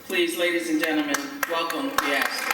Please, ladies and gentlemen, welcome Theaster.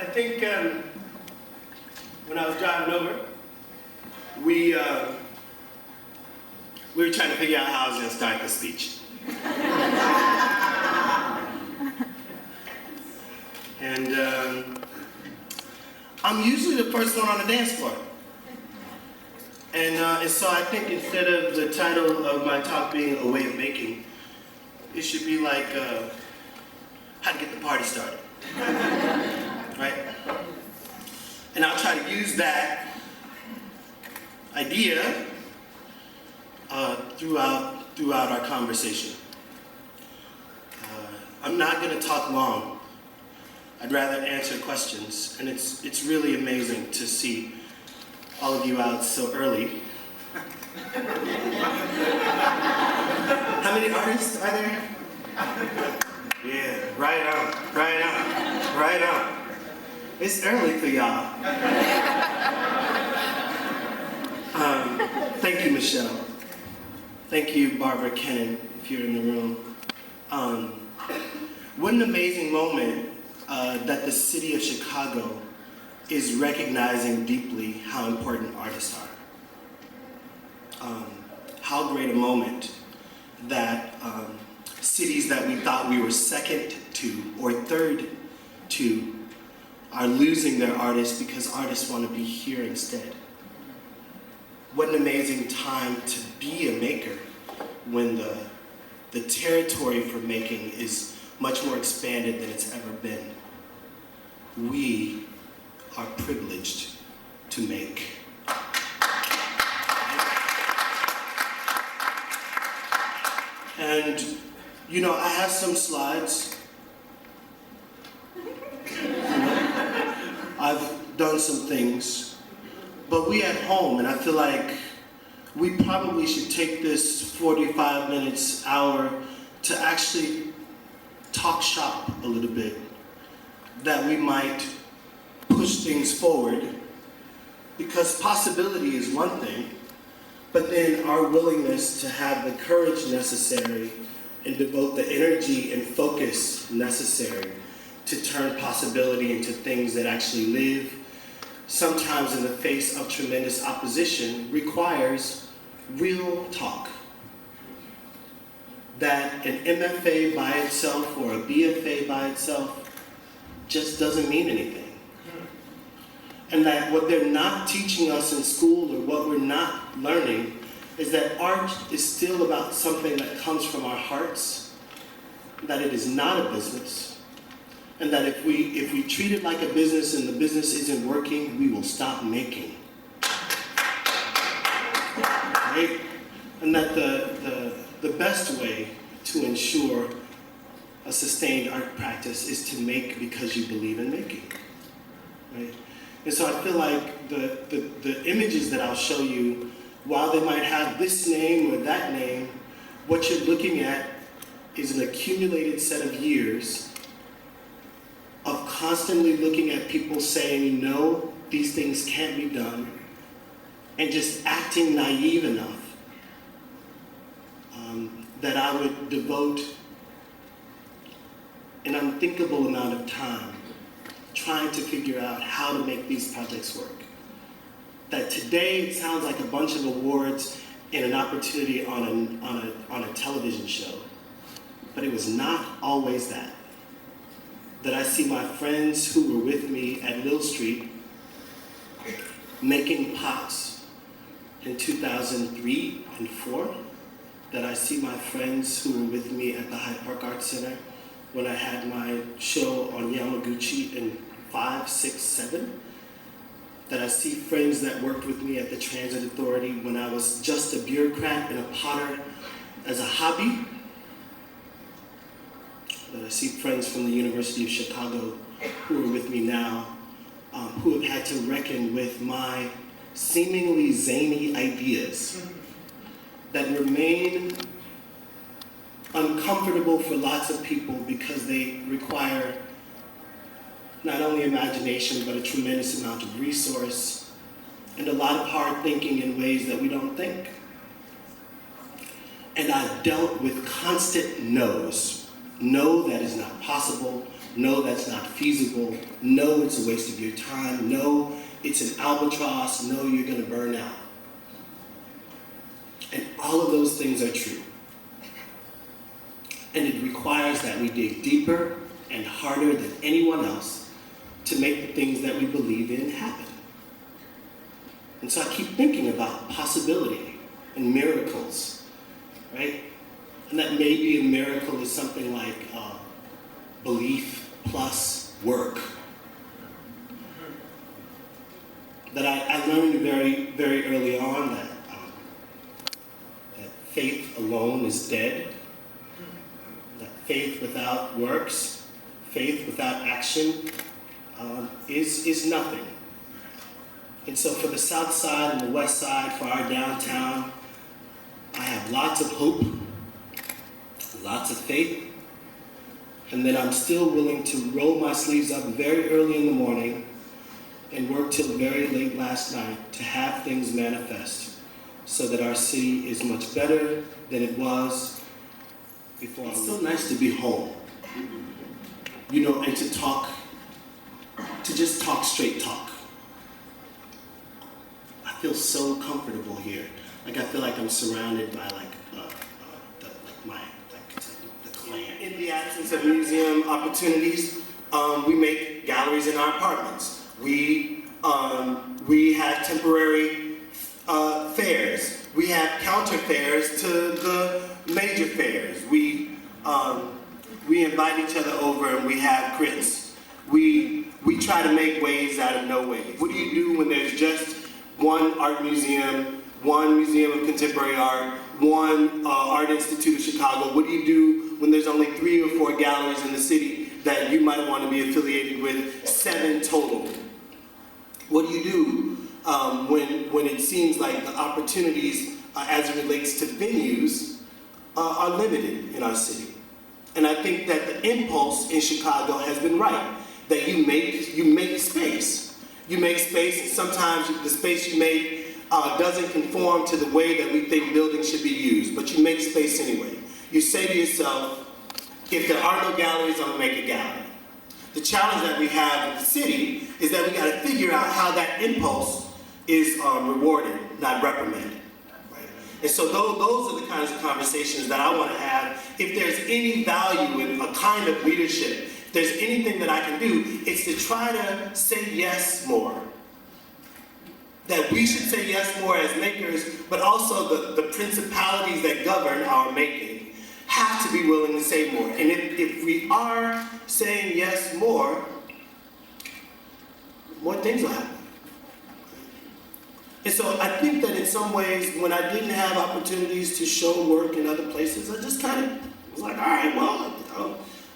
I think when I was driving over, we were trying to figure out how I was going to start the speech. And I'm usually the first one on the dance floor. And so I think instead of the title of my talk being A Way of Making, it should be like, how to get the party started. Right? And I'll try to use that idea throughout our conversation. I'm not going to talk long. I'd rather answer questions, and it's really amazing to see all of you out so early. How many artists are there? Yeah, right on, right on, right on. It's early for y'all. Thank you, Michelle. Thank you, Barbara Kennan, if you're in the room. What an amazing moment that the city of Chicago is recognizing deeply how important artists are. How great a moment that cities that we thought we were second to or third to are losing their artists because artists want to be here instead. What an amazing time to be a maker when the territory for making is much more expanded than it's ever been. We are privileged to make. And, you know, I have some slides. I've done some things, but we at home, and I feel like we probably should take this 45 minutes, hour, to actually talk shop a little bit, that we might push things forward, because possibility is one thing, but then our willingness to have the courage necessary and devote the energy and focus necessary to turn possibility into things that actually live, sometimes in the face of tremendous opposition, requires real talk. That an MFA by itself or a BFA by itself just doesn't mean anything. And that what they're not teaching us in school or what we're not learning is that art is still about something that comes from our hearts, that it is not a business, and that if we treat it like a business and the business isn't working, we will stop making. Right? And that the best way to ensure a sustained art practice is to make because you believe in making. Right? And so I feel like the images that I'll show you, while they might have this name or that name, what you're looking at is an accumulated set of years of constantly looking at people saying, no, these things can't be done, and just acting naive enough that I would devote an unthinkable amount of time trying to figure out how to make these projects work. That today it sounds like a bunch of awards and an opportunity on a television show. But it was not always that. That I see my friends who were with me at Lil Street making pots in 2003 and 4. That I see my friends who were with me at the Hyde Park Arts Center when I had my show on Yamaguchi in 5, 6, 7. That I see friends that worked with me at the Transit Authority when I was just a bureaucrat and a potter as a hobby. That I see friends from the University of Chicago who are with me now, who have had to reckon with my seemingly zany ideas that remain uncomfortable for lots of people because they require not only imagination, but a tremendous amount of resource and a lot of hard thinking in ways that we don't think. And I've dealt with constant no's. No, that is not possible. No, that's not feasible. No, it's a waste of your time. No, it's an albatross. No, you're going to burn out. And all of those things are true. And it requires that we dig deeper and harder than anyone else to make the things that we believe in happen. And so I keep thinking about possibility and miracles, right? And that maybe a miracle is something like belief plus work. That I learned very, very early on that faith alone is dead. That faith without works, faith without action is nothing. And so for the South Side and the West Side, for our downtown, I have lots of hope, lots of faith, and then I'm still willing to roll my sleeves up very early in the morning and work till very late last night to have things manifest so that our city is much better than it was before. It's so nice to be home, you know, and to talk, to just talk straight talk. I feel so comfortable here. Like I feel like I'm surrounded by the clan. In the absence of museum opportunities, we make galleries in our apartments. We have temporary fairs. We have counter fairs to the major fairs. We invite each other over and we have grits. We try to make ways out of no ways. What do you do when there's just one art museum, one museum of contemporary art, one art institute of Chicago? What do you do when there's only 3 or 4 galleries in the city that you might want to be affiliated with, 7 total? What do you do when it seems like the opportunities as it relates to venues are limited in our city? And I think that the impulse in Chicago has been right, that you make space. You make space, and sometimes the space you make doesn't conform to the way that we think buildings should be used, but you make space anyway. You say to yourself, if there are no galleries, I'm gonna make a gallery. The challenge that we have in the city is that we gotta figure out how that impulse is rewarded, not reprimanded. Right? And so those are the kinds of conversations that I wanna have. If there's any value in a kind of leadership, if there's anything that I can do, it's to try to say yes more. That we should say yes more as makers, but also the principalities that govern our making have to be willing to say more. And if we are saying yes more things will happen. And so I think that in some ways, when I didn't have opportunities to show work in other places, I just kind of was like, all right, well,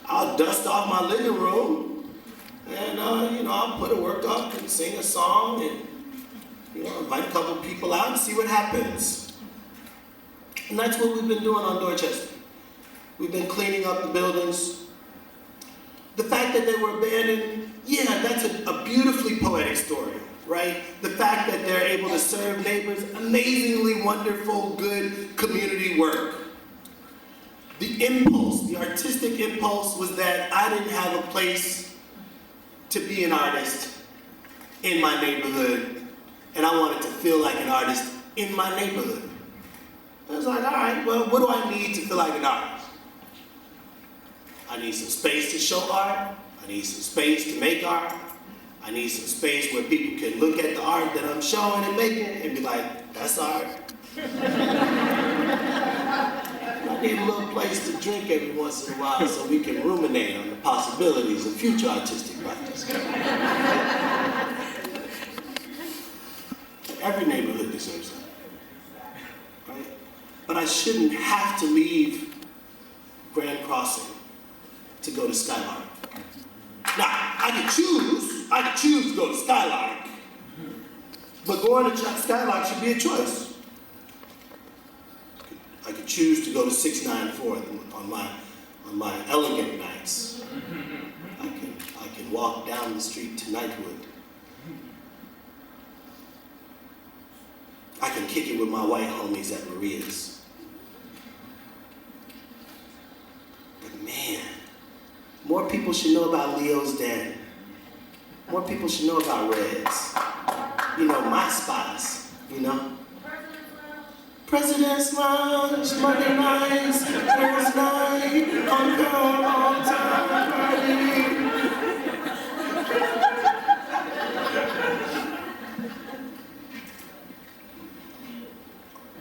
I'll dust off my living room and, I'll put a work up and sing a song and, invite a couple people out and see what happens. And that's what we've been doing on Dorchester. We've been cleaning up the buildings. The fact that they were abandoned, yeah, that's a beautifully poetic story, right? The fact that they're able to serve neighbors, amazingly wonderful, good community work. The impulse, the artistic impulse was that I didn't have a place to be an artist in my neighborhood, and I wanted to feel like an artist in my neighborhood. I was like, all right, well, what do I need to feel like an artist? I need some space to show art. I need some space to make art. I need some space where people can look at the art that I'm showing and making and be like, that's art. I need a little place to drink every once in a while so we can ruminate on the possibilities of future artistic practice. Every neighborhood deserves that, right? But I shouldn't have to leave Grand Crossing to go to Skylark. Now, I could choose to go to Skylark, but going to Skylark should be a choice. I could choose to go to 694 on my elegant nights. I can walk down the street to Knightwood. I can kick it with my white homies at Maria's. But man, more people should know about Leo's Den. More people should know about Reds. You know, my spots, you know. President's Lounge, Monday nights, girls' night, on girl all time party.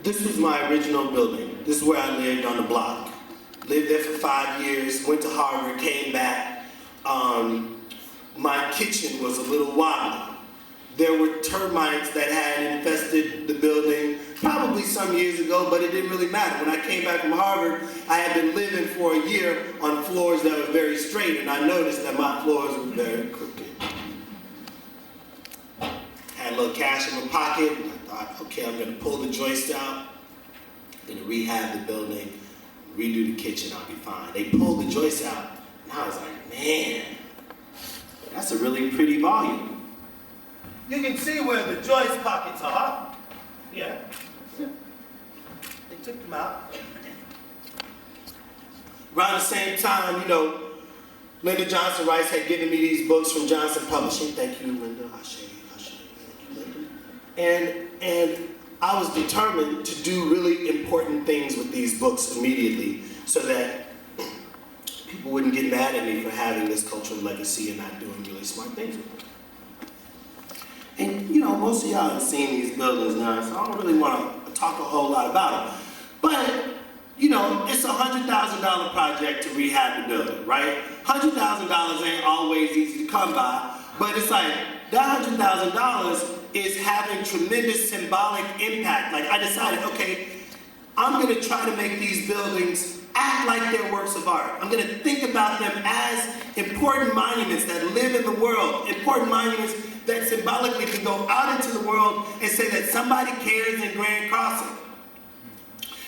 This was my original building. This is where I lived on the block. Lived there for 5 years, went to Harvard, came back. My kitchen was a little wobbly. There were termites that had infested the building probably some years ago, but it didn't really matter. When I came back from Harvard, I had been living for a year on floors that were very straight, and I noticed that my floors were very crooked. Had a little cash in my pocket, and I thought, okay, I'm gonna pull the joist out, I'm gonna rehab the building, redo the kitchen, I'll be fine. They pulled the joist out, and I was like, man, that's a really pretty volume. You can see where the joist pockets are. Yeah. They took them out. Around the same time, you know, Linda Johnson Rice had given me these books from Johnson Publishing. Thank you, Linda. Hashay. Thank you, Linda. And I was determined to do really important things with these books immediately so that people wouldn't get mad at me for having this cultural legacy and not doing really smart things with them. And, you know, most of y'all have seen these buildings now, so I don't really want to talk a whole lot about them. But, you know, it's a $100,000 project to rehab the building, right? $100,000 ain't always easy to come by, but it's like, that $100,000 is having tremendous symbolic impact. Like, I decided, okay, I'm going to try to make these buildings act like they're works of art. I'm going to think about them as important monuments that live in the world, important monuments that symbolically can go out into the world and say that somebody cares in Grand Crossing.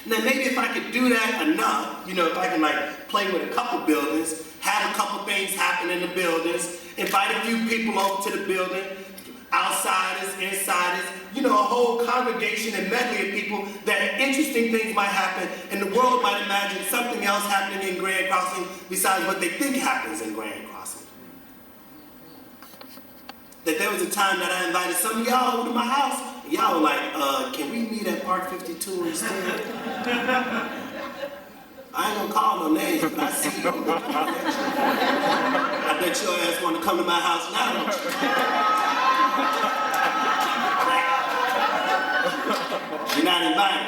Now maybe if I could do that enough, you know, if I can like play with a couple buildings, have a couple things happen in the buildings, invite a few people over to the building, outsiders, insiders, you know, a whole congregation and medley of people, that interesting things might happen and the world might imagine something else happening in Grand Crossing besides what they think happens in Grand Crossing. That there was a time that I invited some of y'all over to my house, and y'all were like, can we meet at Park 52 instead? I ain't gonna call no names, but I see you. I bet your ass wanna come to my house now, don't you? You're not invited.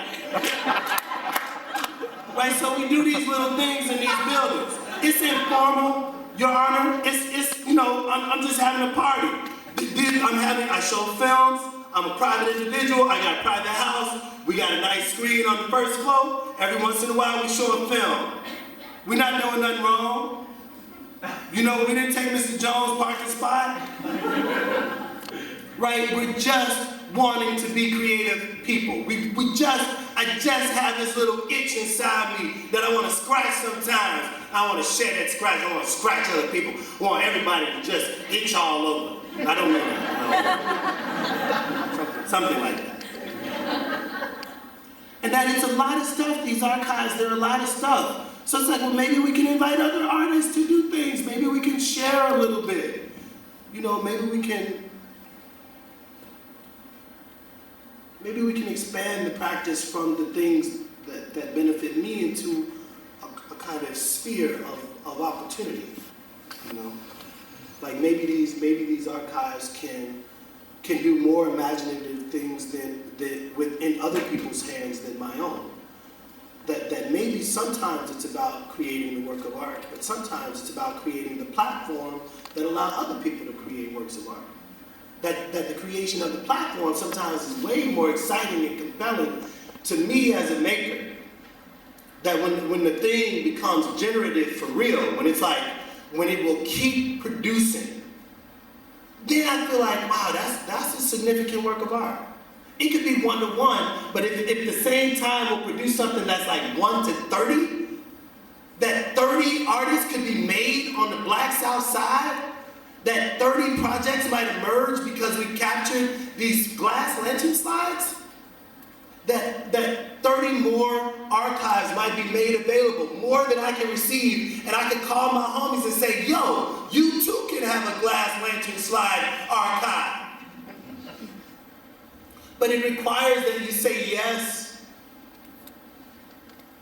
Right, so we do these little things in these buildings. It's informal, Your Honor, it's you know, I'm just having a party. I show films, I'm a private individual, I got a private house, we got a nice screen on the first floor, every once in a while we show a film. We're not doing nothing wrong. You know, we didn't take Mr. Jones' parking spot. Right, we're just wanting to be creative people. I just have this little itch inside me that I want to scratch sometimes. I want to share that scratch, I want to scratch other people. I want everybody to just itch all over. I don't know that. Something like that. And that it's a lot of stuff, these archives, there are a lot of stuff. So it's like, well, maybe we can invite other artists to do things. Maybe we can share a little bit. You know, maybe we can expand the practice from the things that benefit me into a kind of sphere of opportunity, you know? Like maybe these archives can do more imaginative things than within other people's hands than my own. That maybe sometimes it's about creating the work of art, but sometimes it's about creating the platform that allow other people to create works of art. That the creation of the platform sometimes is way more exciting and compelling to me as a maker. That when the thing becomes generative for real, when it's like, when it will keep producing, then I feel like, wow, that's a significant work of art. It could be 1-to-1, but if the same time will produce something that's like 1-to-30, that 30 artists could be made on the Black South Side, that 30 projects might emerge because we captured these glass lantern slides, that 30 more archives might be made available, more than I can receive, and I can call my homies and say, yo, you too can have a glass lantern slide archive. But it requires that you say yes,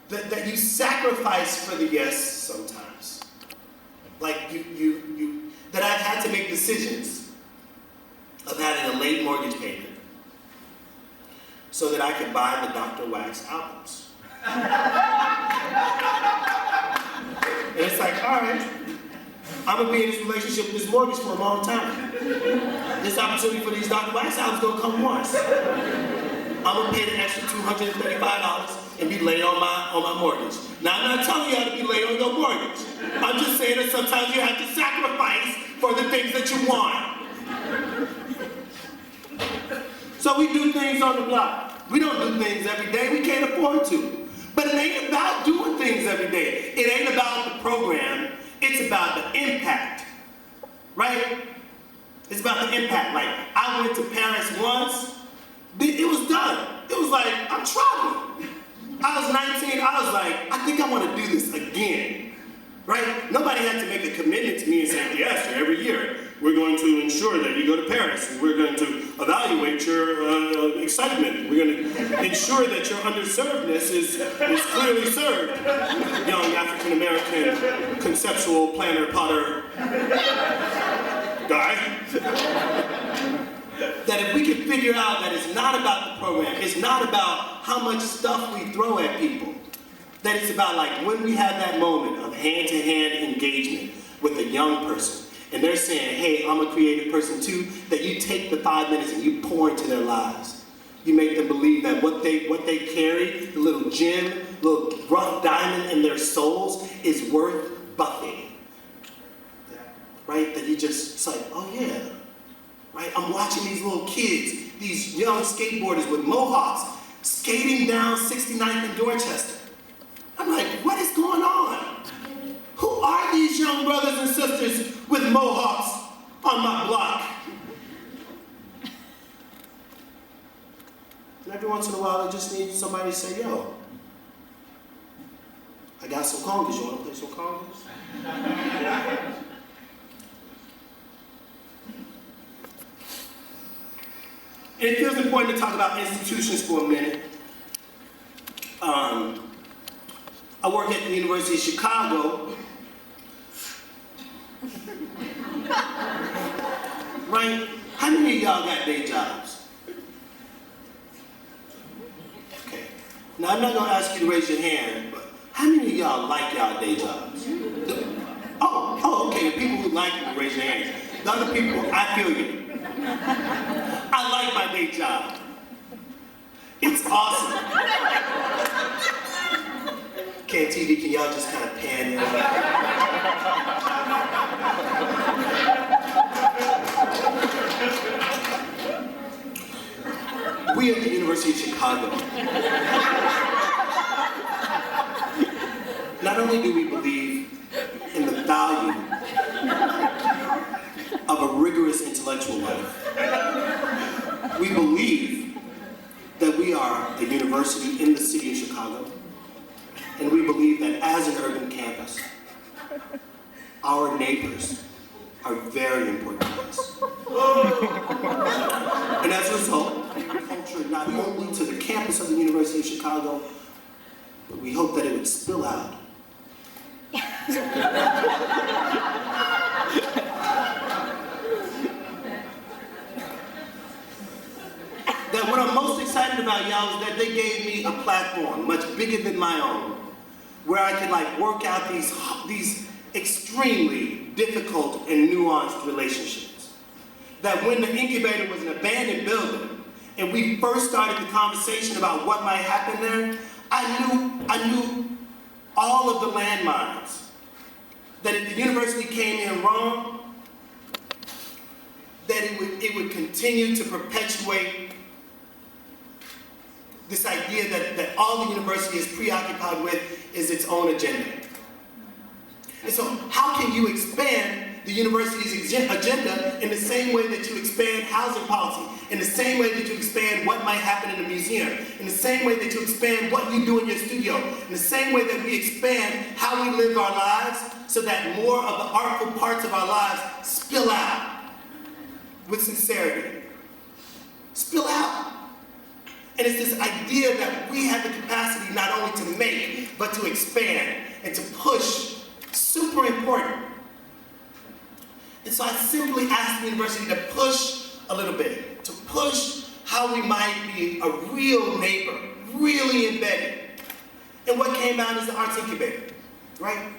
that you sacrifice for the yes sometimes. Like that I've had to make decisions of having a late mortgage payment so that I could buy the Dr. Wax albums. And it's like, all right, I'm gonna be in this relationship with this mortgage for a long time. This opportunity for these Dr. Wax albums gonna come once. I'm gonna pay the extra $235 and be late on my mortgage. Now, I'm not telling you how to be late on your mortgage. I'm just saying that sometimes you have to sacrifice for the things that you want. So we do things on the block. We don't do things every day. We can't afford to. But it ain't about doing things every day. It ain't about the program. It's about the impact, right? It's about the impact. Like, I went to Paris once. It was done. It was like, I'm traveling. I was 19. I was like, I think I want to do this again, right? Nobody had to make a commitment to me and say, Theaster, every year, we're going to ensure that you go to Paris. And we're going to evaluate your excitement. We're going to ensure that your underservedness is clearly served. Young African-American conceptual planner, potter guy. That if we can figure out that it's not about the program, it's not about how much stuff we throw at people, that it's about like when we have that moment of hand-to-hand engagement with a young person, and they're saying, hey, I'm a creative person too, that you take the 5 minutes and you pour into their lives. You make them believe that what they carry, the little gem, little rough diamond in their souls is worth buffing. Right? That you just, it's like, oh yeah. Right? I'm watching these little kids, these young skateboarders with mohawks, skating down 69th and Dorchester. I'm like, what is going on? Who are these young brothers and sisters with mohawks on my block? And every once in a while, I just need somebody to say, yo, I got some congas. You want to play some congas? And it feels important to talk about institutions for a minute. I work at the University of Chicago. Right? How many of y'all got day jobs? Okay. Now, I'm not going to ask you to raise your hand, but how many of y'all like y'all day jobs? Oh, okay. The people who like it, raise your hands. The other people, I feel you. I like my day job. It's awesome. Okay, TV, can y'all just kind of pan in? We at the University of Chicago, not only do we believe in the value of a rigorous intellectual life, we believe that we are a university in the city of Chicago, and we believe that as an urban campus, our neighbors are very important to us. And as a result, culture not only to the campus of the University of Chicago, but we hoped that it would spill out. That what I'm most excited about, y'all, is that they gave me a platform much bigger than my own, where I could like work out these extremely difficult and nuanced relationships. That when the incubator was an abandoned building, and we first started the conversation about what might happen there, I knew all of the landmines. That if the university came in wrong, that it would continue to perpetuate this idea that all the university is preoccupied with is its own agenda. And so how can you expand the university's agenda in the same way that you expand housing policy, in the same way that you expand what might happen in the museum, in the same way that you expand what you do in your studio, in the same way that we expand how we live our lives so that more of the artful parts of our lives spill out with sincerity. Spill out. And it's this idea that we have the capacity not only to make, but to expand and to push. Super important. And so I simply asked the university to push a little bit, to push how we might be a real neighbor, really embedded. And what came out is the Arts Incubator, right?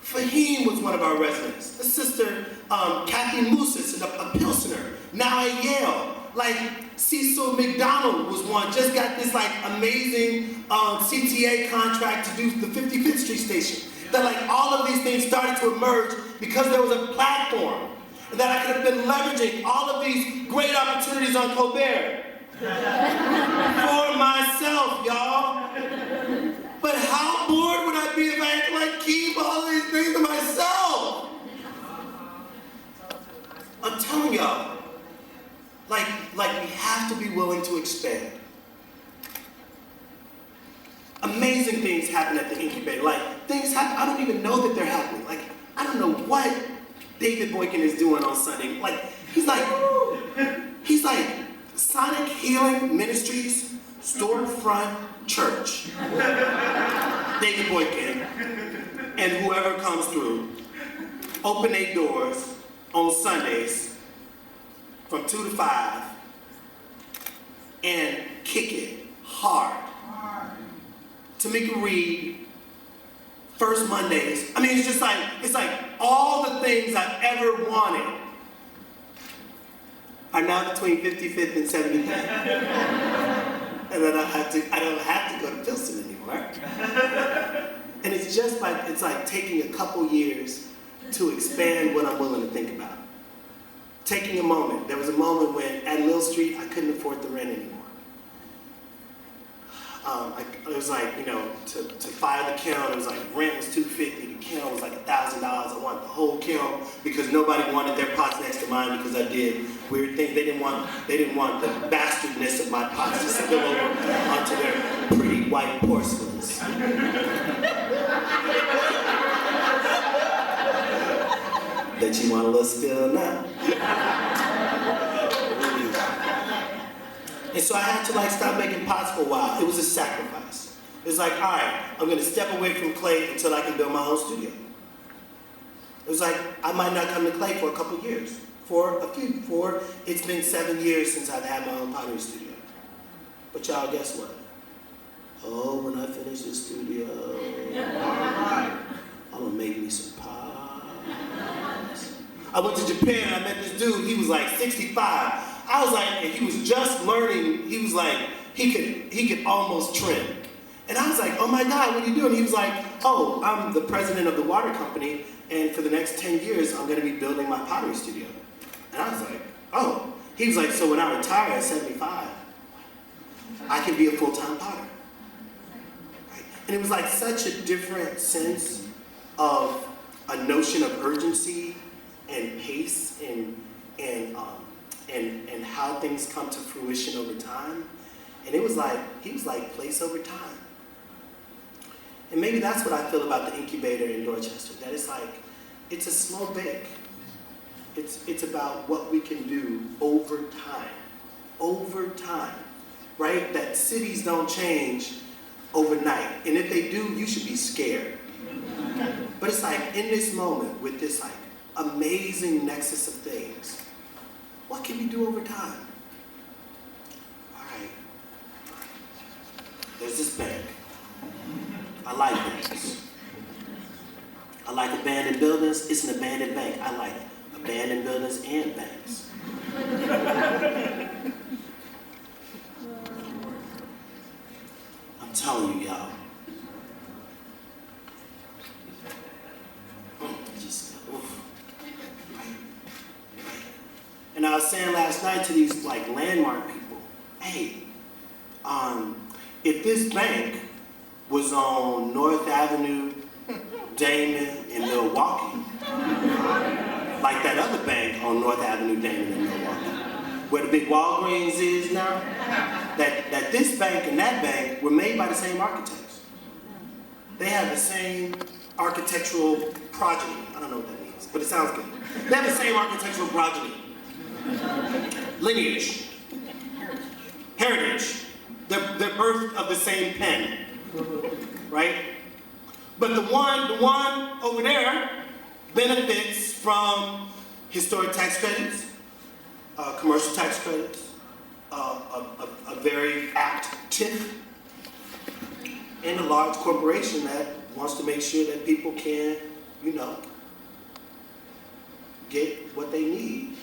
Fahim was one of our residents. His sister, Kathy Moussis, a Pilsner, now at Yale. Like Cecil McDonald was one, just got this like amazing CTA contract to do the 55th Street station. That like all of these things started to emerge because there was a platform. And that I could have been leveraging all of these great opportunities on Colbert for myself, y'all. But how bored would I be if I had to like keep all of these things to myself? I'm telling y'all, like we have to be willing to expand. Amazing things happen at the incubator. Like things happen, I don't even know that they're happening. Like I don't know what David Boykin is doing on Sunday. Like he's like Sonic Healing Ministries Storefront Church. David Boykin and whoever comes through open their doors on Sundays from 2 to 5 and kick it hard. Tamika Reed, First Mondays. I mean, it's like all the things I've ever wanted are now between 55th and 75th. And then I don't have to go to Pilsen anymore. And it's like taking a couple years to expand what I'm willing to think about. Taking a moment. There was a moment when at Lil Street I couldn't afford the rent anymore. It was like, to fire the kiln, it was like rent was $250, the kiln was like $1,000. I wanted the whole kiln because nobody wanted their pots next to mine because I did weird things. They didn't want the bastardness of my pots to spill over onto their pretty white porcelains. Bet you want a little spill now. And so I had to like stop making pots for a while. It was a sacrifice. It was like, all right, I'm gonna step away from clay until I can build my own studio. It was like, I might not come to clay for a couple years. It's been 7 years since I've had my own pottery studio. But y'all, guess what? Oh, when I finish this studio, I'm gonna make me some pots. I went to Japan and I met this dude, he was like 65. I was like, and he was just learning, he was like, he could almost trim. And I was like, oh my God, what are you doing? He was like, oh, I'm the president of the water company, and for the next 10 years, I'm gonna be building my pottery studio. And I was like, oh. He was like, so when I retire at 75, I can be a full-time potter. Right? And it was like such a different sense of a notion of urgency and pace and how things come to fruition over time. And it was like, he was like place over time. And maybe that's what I feel about the incubator in Dorchester, that it's like, it's a slow bake. It's about what we can do over time, right? That cities don't change overnight. And if they do, you should be scared. But it's like, in this moment, with this like amazing nexus of things, what can we do over time? All right. There's this bank. I like banks. I like abandoned buildings. It's an abandoned bank. I like abandoned buildings and banks. I'm telling you, y'all. And I was saying last night to these like landmark people, hey, if this bank was on North Avenue, Damon, and Milwaukee, like that other bank on North Avenue, Damon, and Milwaukee, where the big Walgreens is now, that this bank and that bank were made by the same architects. They have the same architectural progeny. I don't know what that means, but it sounds good. They have the same architectural progeny. Lineage. Heritage. They're birthed of the same pen. Right? But the one over there benefits from historic tax credits, commercial tax credits, a very apt TIF, and a large corporation that wants to make sure that people can, get what they need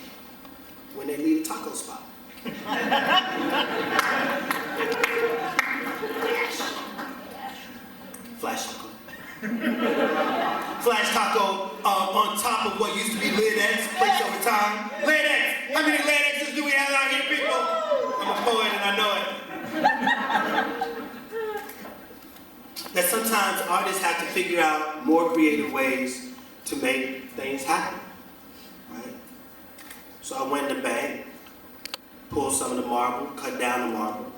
when they leave a taco spot. Flash taco. Flash taco on top of what used to be Lid X, place over time. Lid X! How many Lid X's do we have out here, people? I'm a poet and I know it. That sometimes artists have to figure out more creative ways to make things happen. Right? So I went in the bank, pulled some of the marble, cut down the marble,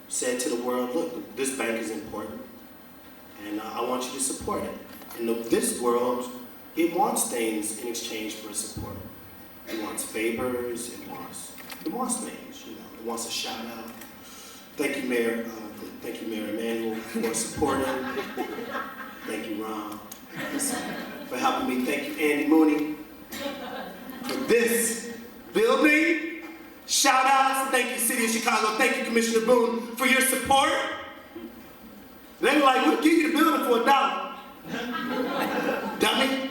said to the world, look, this bank is important, and I want you to support it. And this world, it wants things in exchange for support. It wants favors, it wants things, It wants a shout out. Thank you, Mayor Emanuel, for supporting. Thank you, Ron, for helping me. Thank you, Andy Mooney, for this building. Shout outs. Thank you, City of Chicago. Thank you, Commissioner Boone, for your support. They were like, we'll give you the building for $1. Dummy.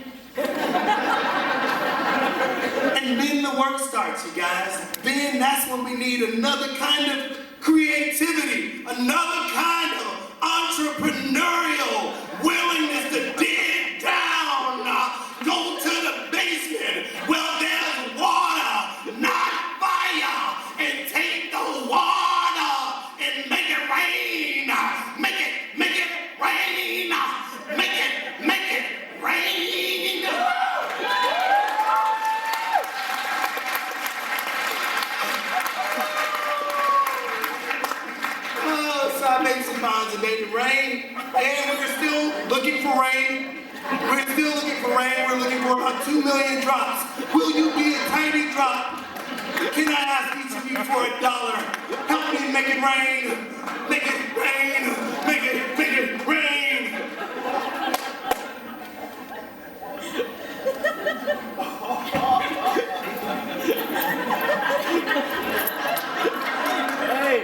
And then the work starts, you guys. Then that's when we need another kind of creativity, another kind of entrepreneurial willingness to dig down, go to the basement. Well, there's water, not fire, and take the water and make it rain. Make it rain. Make it rain. So I made some bonds and made it rain, and we're still looking for rain. We're looking for about 2 million drops. Will you be a tiny drop? Can I ask each of you for $1? Help me make it rain. Make it rain. Make it rain. Hey.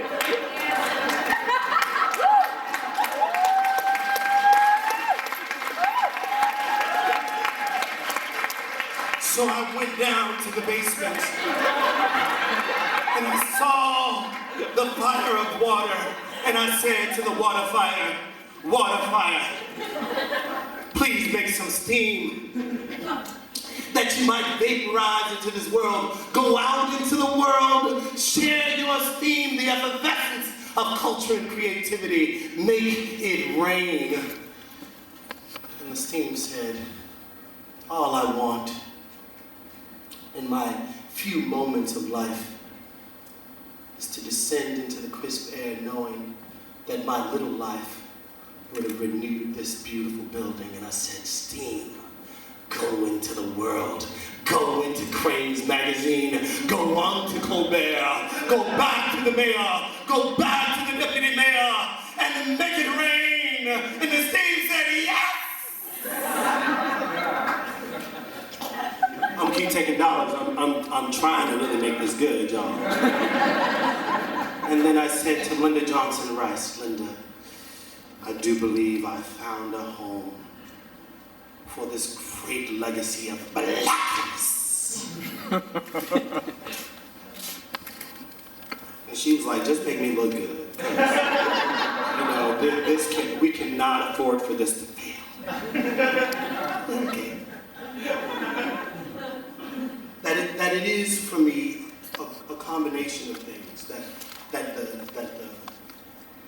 So I went down to the basement and I saw the fire of water, and I said to the water fire, please make some steam that you might vaporize into this world. Go out into the world, share your steam, the effervescence of culture and creativity. Make it rain. And the steam said, all I want in my few moments of life is to descend into the crisp air knowing that my little life would have renewed this beautiful building. And I said, steam, go into the world. Go into Crane's magazine. Go on to Colbert. Go back to the mayor. Go back to the deputy mayor. And the and make it rain. And the stage said yes. I'm gonna keep taking dollars. I'm trying to really make this good, y'all. And then I said to Linda Johnson Rice, Linda, I do believe I found a home for this great legacy of blackness. And she was like, just make me look good. You know, we cannot afford for this to fail. Okay. That it is for me a combination of things. That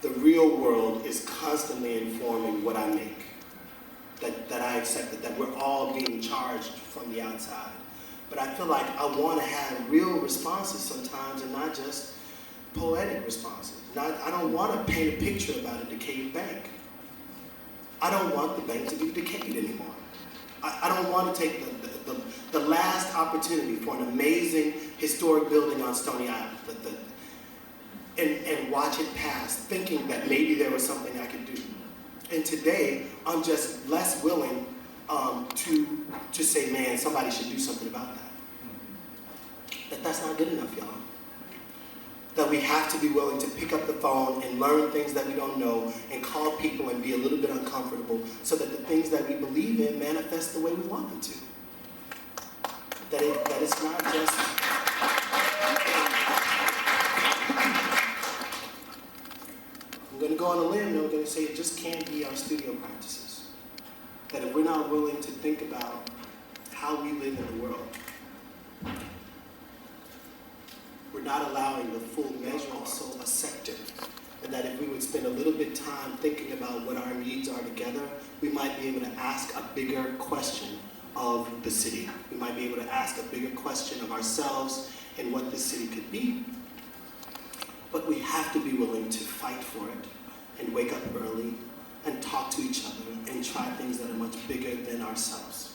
the real world is constantly informing what I make. That I accept that we're all being charged from the outside. But I feel like I want to have real responses sometimes and not just poetic responses. I don't want to paint a picture about a decayed bank. I don't want the bank to be decayed anymore. I don't want to take the last opportunity for an amazing historic building on Stony Island and watch it pass, thinking that maybe there was something I could do. And today, I'm just less willing to say, man, somebody should do something about that. That's not good enough, y'all. That we have to be willing to pick up the phone and learn things that we don't know and call people and be a little bit uncomfortable so that the things that we believe in manifest the way we want them to. That it's not just... I'm going to go on a limb and I'm going to say it just can't be our studio practices. That if we're not willing to think about how we live in the world, we're not allowing the full measure of soul a sector. And that if we would spend a little bit of time thinking about what our needs are together, we might be able to ask a bigger question of the city. We might be able to ask a bigger question of ourselves and what this city could be. But we have to be willing to fight for it and wake up early and talk to each other and try things that are much bigger than ourselves.